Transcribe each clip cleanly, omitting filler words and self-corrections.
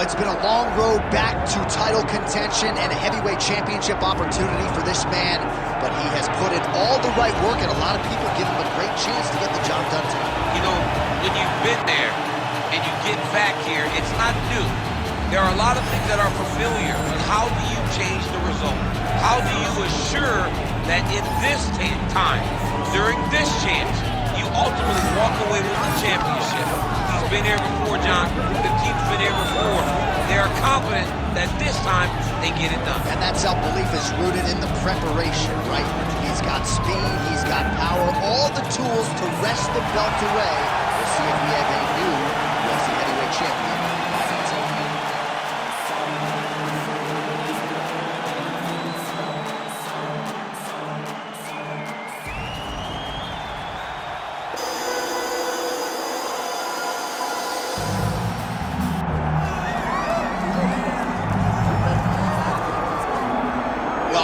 Well, it's been a long road back to title contention and a heavyweight championship opportunity for this man, but he has put in all the right work, and a lot of people give him a great chance to get the job done tonight. You know, when you've been there and you get back here, it's not new. There are a lot of things that are familiar, but how do you change the result? How do you assure that in this time, during this chance, you ultimately walk away with the championship? He's been here before, John. The team's been here before. They are confident that this time they get it done. And that self-belief is rooted in the preparation, right? He's got speed, he's got power, all the tools to wrest the belt away. We'll see if we have a new UFC heavyweight champion.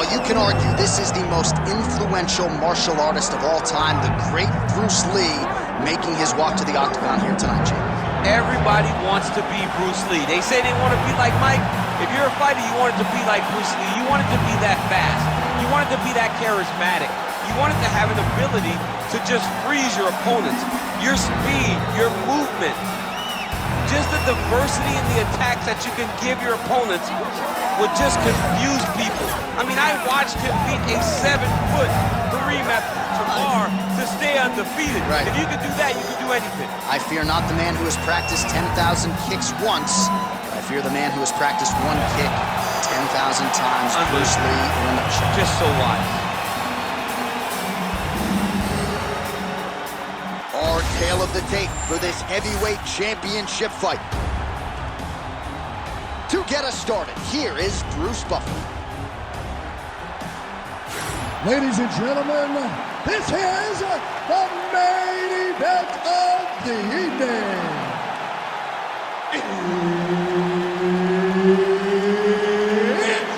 You can argue this is the most influential martial artist of all time, the great Bruce Lee, making his walk to the octagon here tonight, Jim. Everybody wants to be Bruce Lee. They say they want to be like Mike. If you're a fighter, you want it to be like Bruce Lee. You want it to be that fast. You want it to be that charismatic. You want it to have an ability to just freeze your opponents. Your speed, your movement, just the diversity in the attacks that you can give your opponents would just confuse people. I mean, I watched him beat a 7-foot Kareem Abdul-Jabbar to stay undefeated. Right. If you could do that, you could do anything. I fear not the man who has practiced 10,000 kicks once, but I fear the man who has practiced one kick 10,000 times. Bruce Lee in a nutshell. Just so wise. Our tale of the tape for this heavyweight championship fight. To get us started, here is Bruce Buffer. Ladies and gentlemen, this is the main event of the evening. It's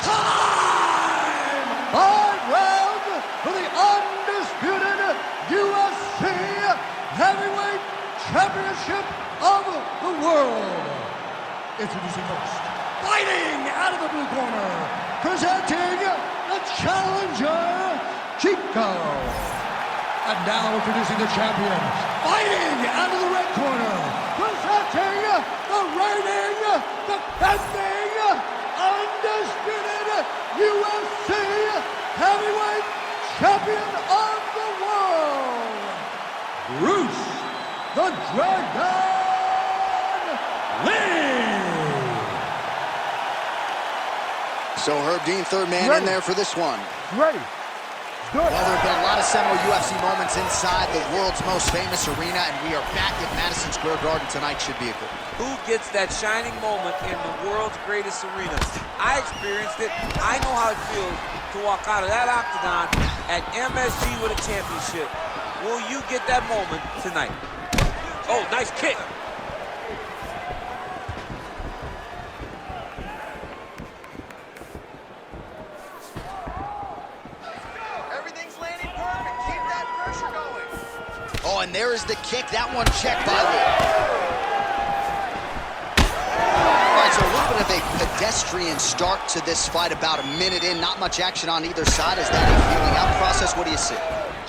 time! 5 rounds for the undisputed UFC Heavyweight Championship of the world. Introducing first, fighting out of the blue corner, presenting the challenger, Chico. And now introducing the champion, fighting out of the red corner, presenting the reigning, defending, undisputed UFC Heavyweight Champion of the world, Bruce the Dragon Lee. So Herb Dean, third man in there for this one. Ready. Good. Well, there have been a lot of seminal UFC moments inside the world's most famous arena, and we are back at Madison Square Garden tonight. Should be a good one. Who gets that shining moment in the world's greatest arena? I experienced it. I know how it feels to walk out of that octagon at MSG with a championship. Will you get that moment tonight? Oh, nice kick. Oh, and there is the kick. That one checked by Lee. All right, so a little bit of a pedestrian start to this fight, about a minute in. Not much action on either side. Is that a feeling out process? What do you see?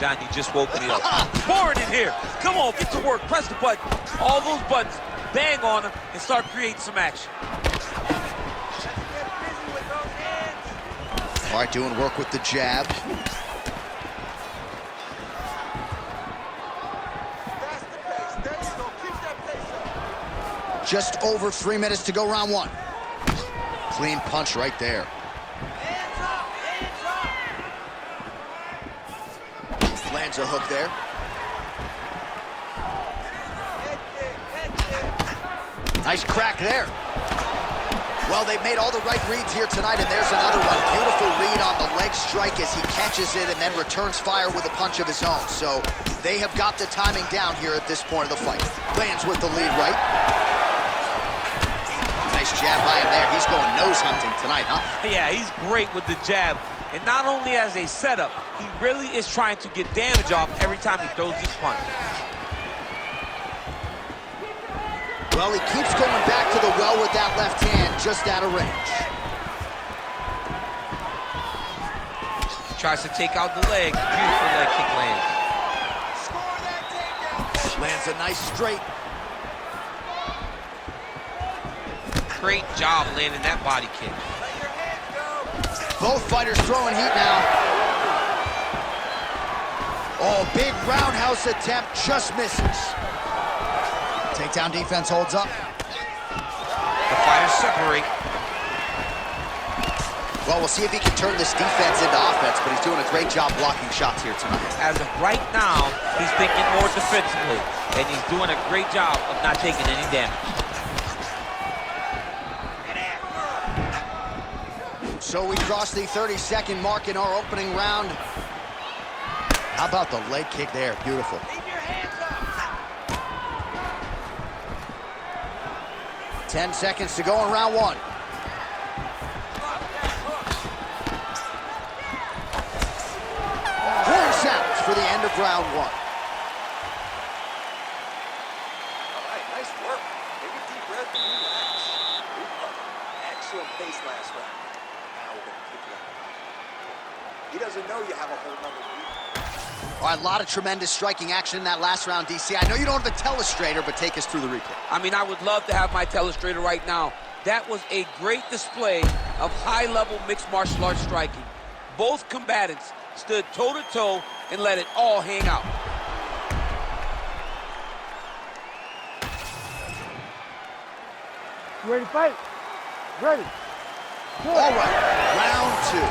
John, you just woke me up. Pour it in here. Come on, get to work. Press the button. All those buttons. Bang on them and start creating some action. All right, doing work with the jab. Just over 3 minutes to go, round one. Clean punch right there. Lands a hook there. Nice crack there. Well, they've made all the right reads here tonight, and there's another one. Beautiful read on the leg strike as he catches it and then returns fire with a punch of his own. So they have got the timing down here at this point of the fight. Lands with the lead right. Nice jab by him there. He's going nose hunting tonight, huh? Yeah, he's great with the jab. And not only as a setup, he really is trying to get damage off every time he throws this punch. Well, he keeps going back to the well with that left hand, just out of range. Tries to take out the leg. Beautiful leg kick lands. Lands a nice straight. Great job landing that body kick. Both fighters throwing heat now. Oh, big roundhouse attempt, just misses. Takedown defense holds up. The fighters separate. Well, we'll see if he can turn this defense into offense, but he's doing a great job blocking shots here tonight. As of right now, he's thinking more defensively, and he's doing a great job of not taking any damage. So we cross the 30-second mark in our opening round. How about the leg kick there? Beautiful. Keep your hands up. 10 seconds to go in round one. Horn sounds for the end of round one. All right, nice work. Take a deep breath and relax. Excellent pace last round. Now we're going to kick it up. He doesn't know you have a whole nother week. All right, a lot of tremendous striking action in that last round, DC. I know you don't have a telestrator, but take us through the replay. I mean, I would love to have my telestrator right now. That was a great display of high-level mixed martial arts striking. Both combatants stood toe-to-toe and let it all hang out. You ready to fight? Ready. All right, round two.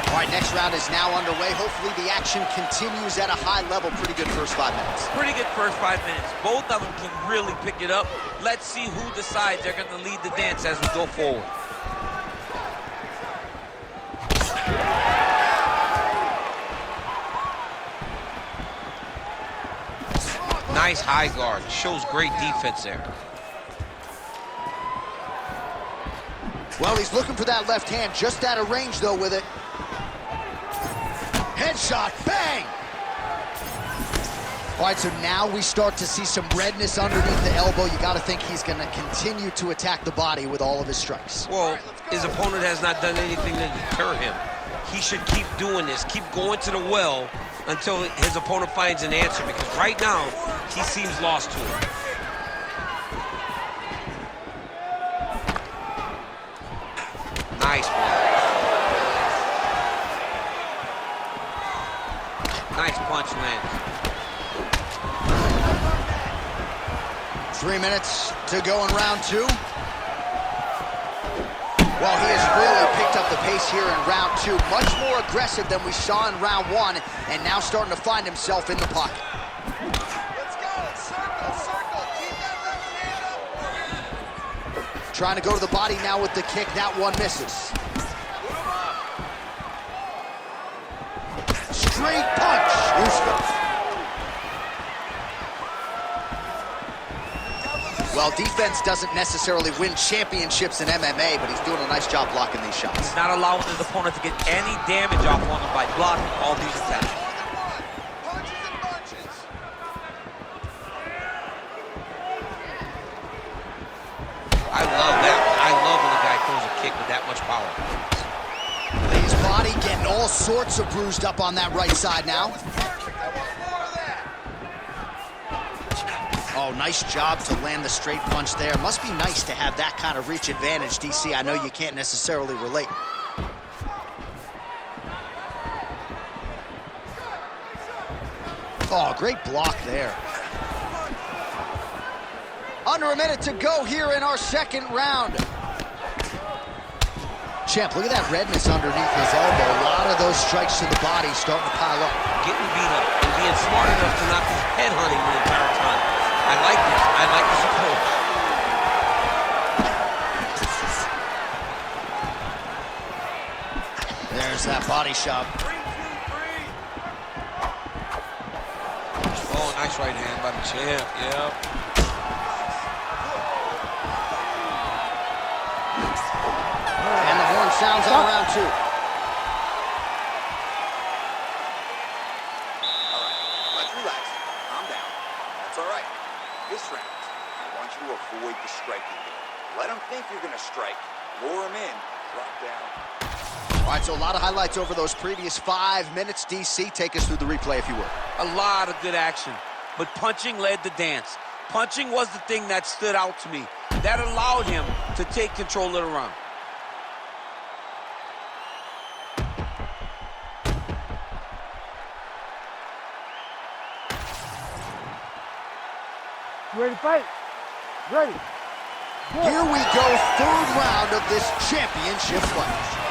All right, next round is now underway. Hopefully the action continues at a high level. Pretty good first 5 minutes. Pretty good first 5 minutes. Both of them can really pick it up. Let's see who decides they're going to lead the dance as we go forward. Nice high guard. Shows great defense there. Well, he's looking for that left hand, just out of range, though, with it. Headshot, bang! All right, so now we start to see some redness underneath the elbow. You got to think he's going to continue to attack the body with all of his strikes. Well, his opponent has not done anything to deter him. He should keep doing this, keep going to the well until his opponent finds an answer, because right now, he seems lost to it. Nice one. Nice punch lands. 3 minutes to go in round two. Well, he has really picked up the pace here in round two. Much more aggressive than we saw in round one, and now starting to find himself in the pocket. Let's go. Circle, circle. Keep that left hand up. Trying to go to the body now with the kick. That one misses. Straight punch. Useful. Well, defense doesn't necessarily win championships in MMA, but he's doing a nice job blocking these shots. Not allowing his opponent to get any damage off on him by blocking all these attacks. Punches and bunches. I love that. I love when a guy throws a kick with that much power. Lee's body getting all sorts of bruised up on that right side now. Oh, nice job to land the straight punch there. Must be nice to have that kind of reach advantage, DC. I know you can't necessarily relate. Oh, great block there. Under a minute to go here in our second round. Champ, look at that redness underneath his elbow. A lot of those strikes to the body starting to pile up. Getting beat up and being smart enough to not be headhunting the entire time. I like this. I like this approach. There's that body shot. Oh, nice right hand by the champ. Yep. And the horn sounds on round two. All right, let's relax. Calm down. That's all right. This round, I want you you to avoid the striking game. Let them think you're going to strike. Lure them in. Drop down. All right, so a lot of highlights over those previous 5 minutes. DC, take us through the replay, if you would. A lot of good action, but punching led the dance. Punching was the thing that stood out to me. That allowed him to take control of the round. You ready to fight? Ready. Here we go, third round of this championship fight.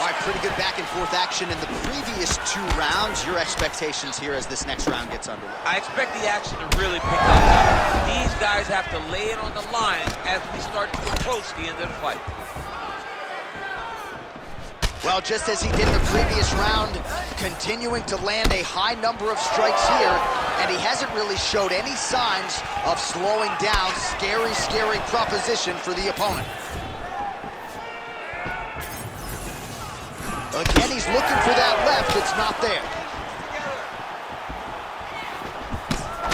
All right, pretty good back and forth action in the previous 2 rounds. Your expectations here as this next round gets underway? I expect the action to really pick up now. These guys have to lay it on the line as we start to approach the end of the fight. Well, just as he did in the previous round, continuing to land a high number of strikes here, and he hasn't really showed any signs of slowing down. Scary, scary proposition for the opponent. Again, he's looking for that left. It's not there.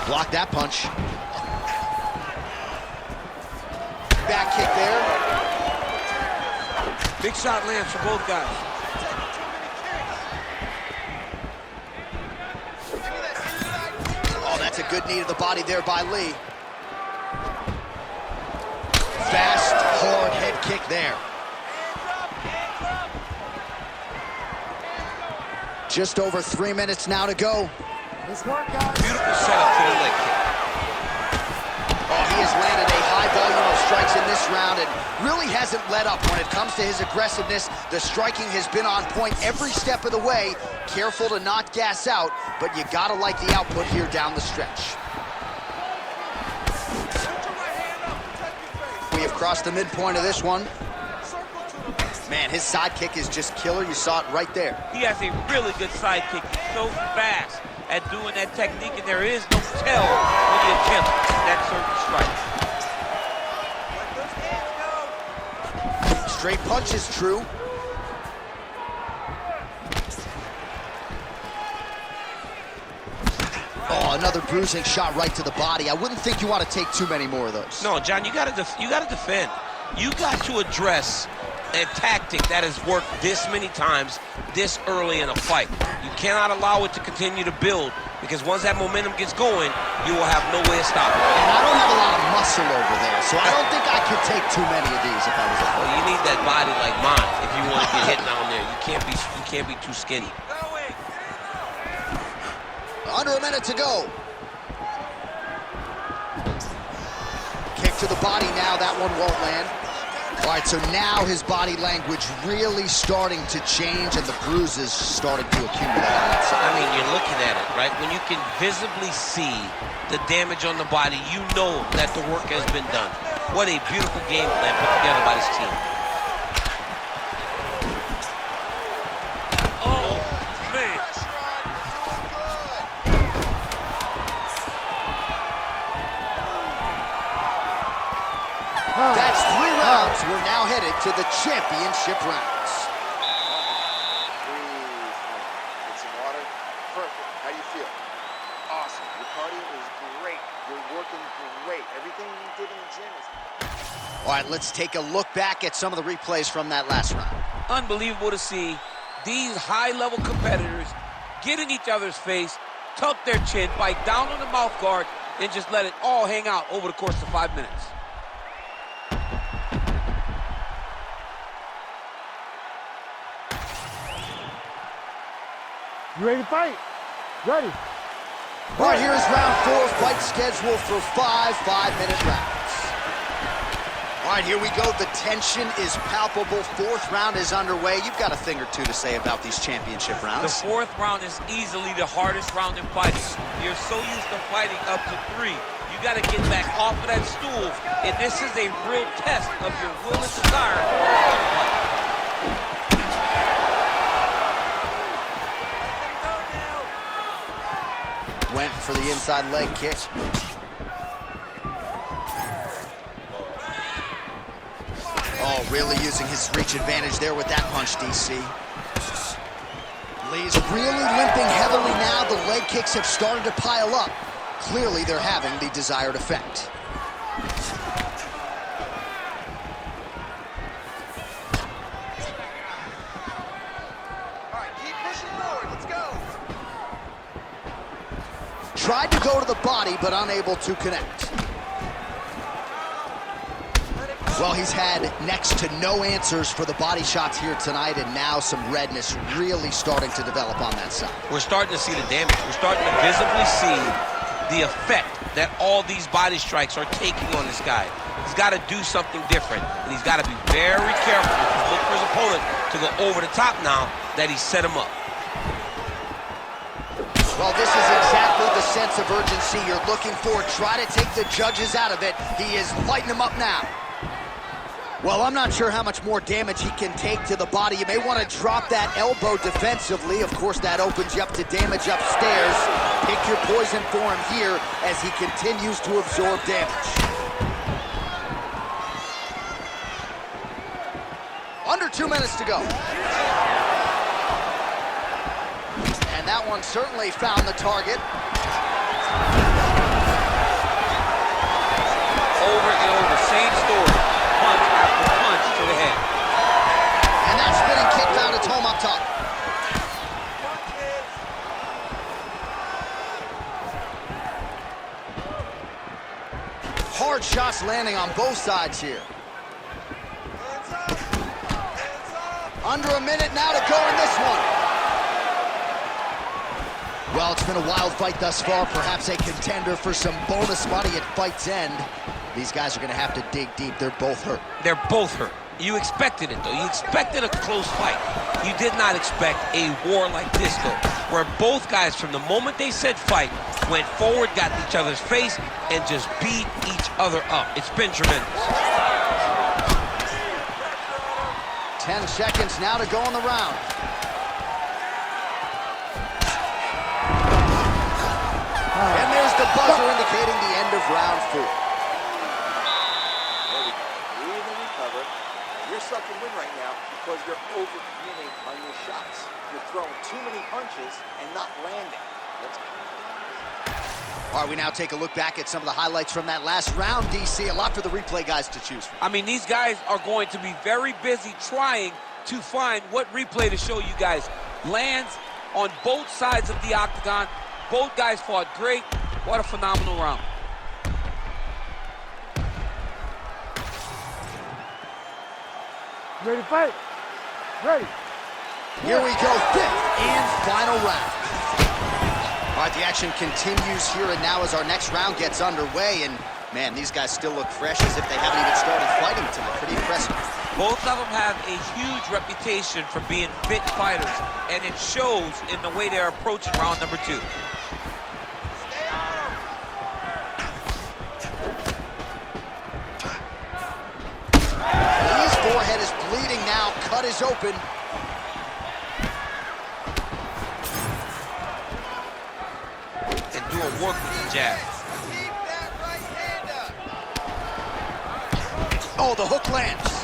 Block that punch. Back kick there. Big shot lands for both guys. Oh, that's a good knee to the body there by Lee. Fast, hard head kick there. Just over 3 minutes now to go. Let's work, guys. Beautiful setup to the leg kick. Oh, he has landed a high volume of strikes in this round and really hasn't let up when it comes to his aggressiveness. The striking has been on point every step of the way. Careful to not gas out, but you gotta like the output here down the stretch. We have crossed the midpoint of this one. Man, his side kick is just killer. You saw it right there. He has a really good side kick. He's so fast at doing that technique, and there is no tell when he attempts that certain strike. Straight punch is true. Oh, another bruising shot right to the body. I wouldn't think you want to take too many more of those. No, John, you gotta defend. You got to address a tactic that has worked this many times this early in a fight. You cannot allow it to continue to build, because once that momentum gets going, you will have no way to stop it. And I don't have a lot of muscle over there, so I don't think I could take too many of these if I was a Well, you need that body like mine if you want to get hit down there. You can't be too skinny. Under a minute to go. Kick to the body now, that one won't land. All right, so now his body language really starting to change and the bruises starting to accumulate on that side. I mean, you're looking at it, right? When you can visibly see the damage on the body, you know that the work has been done. What a beautiful game plan put together by this team. Oh, man. That's 3 rounds. We're now headed to the championship rounds. Breathe. Get some water. Perfect. How do you feel? Awesome. Your cardio is great. You're working great. Everything you did in the gym is... All right, let's take a look back at some of the replays from that last round. Unbelievable to see these high-level competitors get in each other's face, tuck their chin, bite down on the mouth guard, and just let it all hang out over the course of 5 minutes. You ready to fight? Ready. All right, here's round 4, fight scheduled for 5 5-minute rounds. All right, here we go. The tension is palpable. 4th round is underway. You've got a thing or two to say about these championship rounds. The 4th round is easily the hardest round in fighting. You're so used to fighting up to 3. You got to get back off of that stool, and this is a real test of your will and desire. Went for the inside leg kick. Oh, really using his reach advantage there with that punch, DC. Lee's really limping heavily now. The leg kicks have started to pile up. Clearly, they're having the desired effect. tried to go to the body, but unable to connect. Well, he's had next to no answers for the body shots here tonight, and now some redness really starting to develop on that side. We're starting to see the damage. We're starting to visibly see the effect that all these body strikes are taking on this guy. He's got to do something different, and he's got to be very careful if he's looking for his opponent to go over the top now that he set him up. Well, this is exactly the sense of urgency you're looking for. Try to take the judges out of it. He is lighting him up now. Well, I'm not sure how much more damage he can take to the body. You may want to drop that elbow defensively. Of course, that opens you up to damage upstairs. Pick your poison for him here as he continues to absorb damage. Under 2 minutes to go. And that one certainly found the target. Over and over, same story. Punch after punch to the head. And that spinning kick found its home up top. Hard shots landing on both sides here. Under a minute now to go in this one. Well, it's been a wild fight thus far. Perhaps a contender for some bonus money at fight's end. These guys are going to have to dig deep. They're both hurt. They're both hurt. You expected it, though. You expected a close fight. You did not expect a war like this, though, where both guys, from the moment they said fight, went forward, got each other's face, and just beat each other up. It's been tremendous. 10 seconds now to go in the round. And there's the buzzer indicating the end of round 4. Breathe and recover. You're sucking wind right now because you're overcommitting on your shots. You're throwing too many punches and not landing. All right, we now take a look back at some of the highlights from that last round, DC. A lot for the replay guys to choose from. I mean, these guys are going to be very busy trying to find what replay to show you guys. Lands on both sides of the octagon. Both guys fought great. What a phenomenal round. Ready to fight? Ready. Here we go, 5th and final round. All right, the action continues here and now as our next round gets underway. And, man, these guys still look fresh as if they haven't even started fighting tonight. Pretty impressive. Both of them have a huge reputation for being fit fighters, and it shows in the way they're approaching round number 2. Lee's forehead is bleeding now. Cut is open. And doing work with the jab. Oh, the hook lands.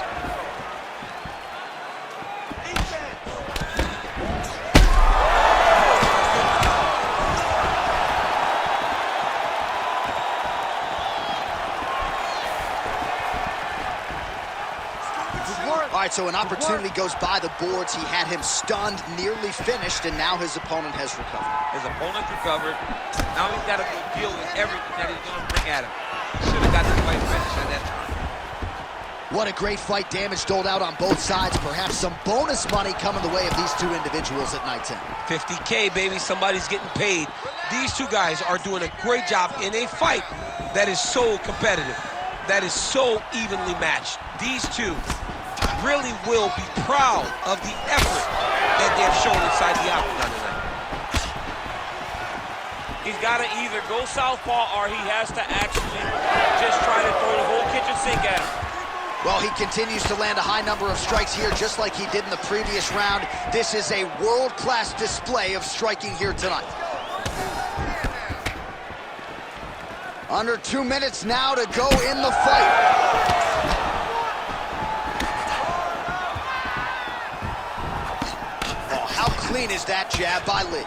All right, so an opportunity goes by the boards. He had him stunned, nearly finished, and now his opponent has recovered. His opponent recovered. Now he's got to deal with everything that he's going to bring at him. Should have got this fight finished at that time. What a great fight. Damage doled out on both sides. Perhaps some bonus money coming the way of these two individuals at night 10. $50K, baby. Somebody's getting paid. These two guys are doing a great job in a fight that is so competitive, that is so evenly matched. These two really will be proud of the effort that they've shown inside the octagon tonight. He's got to either go southpaw or he has to actually just try to throw the whole kitchen sink at him. Well, he continues to land a high number of strikes here, just like he did in the previous round. This is a world-class display of striking here tonight. Under 2 minutes now to go in the fight. How clean is that jab by Lee?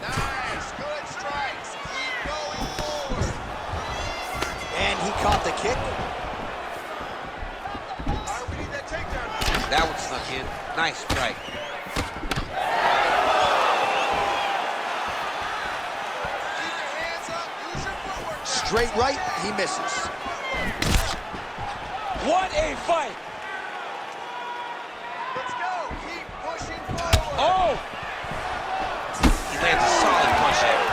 Nice, good strikes. Keep going forward. And he caught the kick. All right, we need that takedown. That one snuck in. Nice strike. straight right, he misses. What a fight! Let's go. Keep pushing forward. Oh! He lands a solid punch there.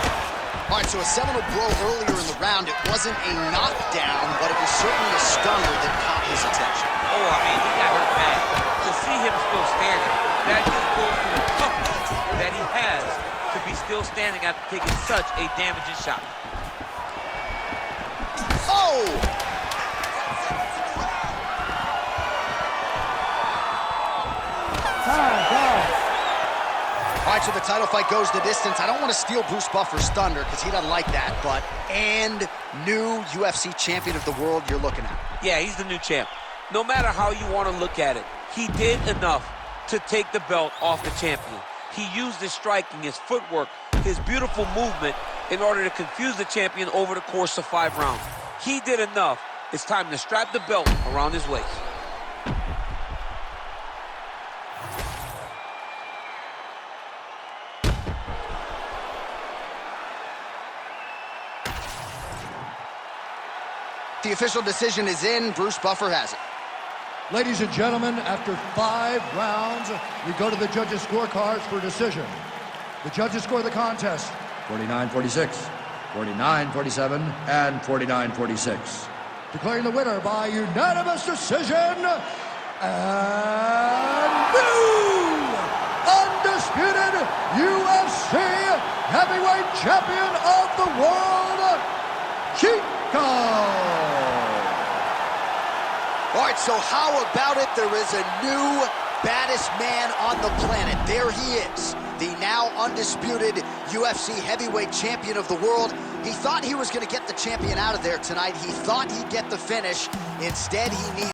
All right, so a seminal blow earlier in the round. It wasn't a knockdown, but it was certainly a stunner that caught his attention. Oh, I mean, he got hurt bad. To see him still standing, that just goes to the toughness that he has to be still standing after taking such a damaging shot. Oh! Time. All right, so the title fight goes the distance. I don't want to steal Bruce Buffer's thunder because he doesn't like that, but new UFC champion of the world you're looking at. Yeah, he's the new champ. No matter how you want to look at it, he did enough to take the belt off the champion. He used his striking, his footwork, his beautiful movement in order to confuse the champion over the course of 5 rounds. He did enough. It's time to strap the belt around his waist. The official decision is in. Bruce Buffer has it. Ladies and gentlemen, after 5 rounds, we go to the judges' scorecards for decision. The judges score the contest 49-46, 49-47, and 49-46. Declaring the winner by unanimous decision, and new undisputed UFC heavyweight champion of the world, Chico! All right, so how about it? There is a new baddest man on the planet. There he is, the now undisputed UFC heavyweight champion of the world. He thought he was going to get the champion out of there tonight. He thought he'd get the finish. Instead, he needs